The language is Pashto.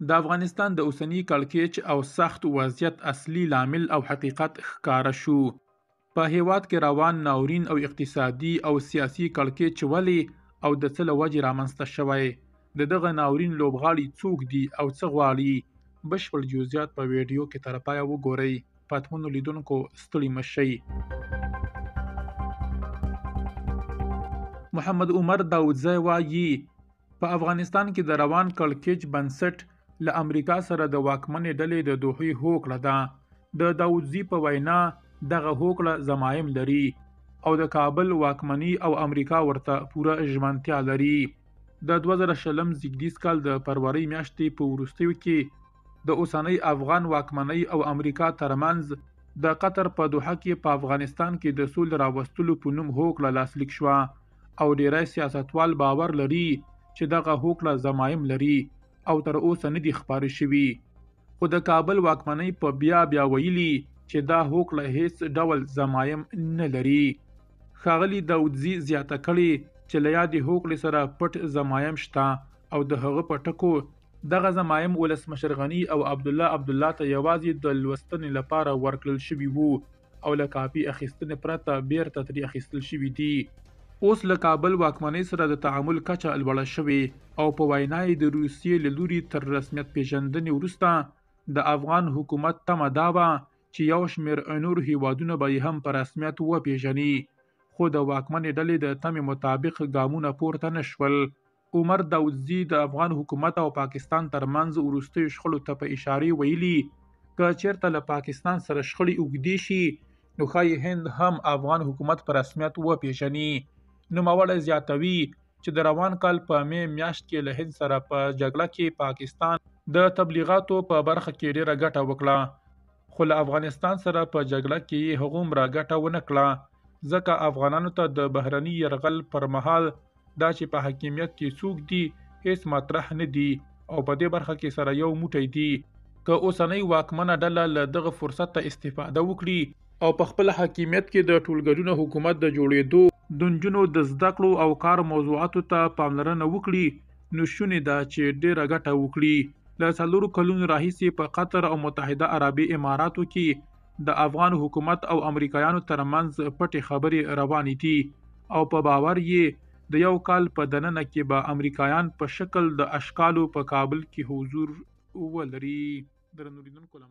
د افغانستان د اوسني کړکېچ او سخت وضعیت اصلي لامل او حقیقت ښکاره شو. په هیواد کې روان ناورین او اقتصادي او سیاسي کړکېچ ولې او د څه له وجې رامنځته شوی، د دغه ناورین لوبغاړي څوک دي او څه غواړي، بشپړ جزئیات په ویډیو کې تر پایه وګورئ. پاتمنو لیدونکو ستړي مه شئ. محمد عمر داودزی وایي په افغانستان کې د روان کړکېچ بنسټ له امریکا سره د واکمنې ډلې د دوحې هوکړه ده. د داودزي په وینا دغه هوکړه ضمایم لري او د کابل واکمني او امریکا ورته پوره ژمنتیا لري. د 2020 زیږدیز کال د فروری میاشتې په وروستیو کې د اوسنۍ افغان واکمنۍ او امریکا ترمنځ د قطر په دوحه کې په افغانستان کې د سولې راوستلو په نوم هوکړه لاسلیک شوه او ډیری سیاستوال باور لري چې دغه هوکړه ضمایم لري او تر اوسه نه دي خپاره شوي. خو د کابل واکمنۍ په بیا ویلي چې دا هوکړه هیڅ ډول ضمایم نه لري. ښاغلي داودزي زیاته کړې چې له یادې هوکړې سره پټ ضمایم شته او د هغه په ټکو دغه ضمایم ولسمشر غني او عبدالله ته یوازې د لوستنې لپاره ورکړل شوي وو او له کاپي اخیستنې پرته بیرته ترې اخیستل شوي دي. اوس له کابل واکمنۍ سره د تعامل کچه لوړه شوې او په وینا یې د روسیې له لوري تر رسمیت پیژندنې وروسته د افغان حکومت تمه دا وه چې یو شمېر نور هیوادونه به یې هم په رسمیت وپیژني، خو د واکمنې ډلې د تمې مطابق ګامونه پورته نه شول. عمر داودزي د افغان حکومت او پاکستان ترمنځ وروستیو شخړو ته په اشارې ویلي که چیرته له پاکستان سره شخړې اوږدې شي نو ښایي هند هم افغان حکومت په رسمیت وپیژني. نوموړی زیاتوي چې د روان کال په می میاشت کې له هند سره په جګړه کې پاکستان د تبلیغاتو په برخه کې ډیره ګټه وکړه، خو له افغانستان سره په جګړه کې یې هغومره ګټه ونه کړه، ځکه افغانانو ته د بهرني یرغل پر مهال دا چې په حاکمیت کې څوک دي هیڅ مطرح نه دي او په دې برخه کې سره یو موټی دي. که اوسنۍ واکمنه ډله له دغه فرصت ته استفاده وکړي او په خپل حاکمیت کې د ټولګډون حکومت د جوړېدو د نجونو د زده کړو او کار موضوعاتو ته پاملرنه وکړي نو شونې ده چې ډیره ګټه وکړي. له 4 کلونو راهیسې په قطر او متحده عربي اماراتو کې د افغان حکومت او امریکایانو ترمنځ پټې خبرې روانې دي او په باور یې د یو کال په دننه کې به امریکایان په شکل د اشکالو په کابل کې حضور ولري. درنو لیدونکو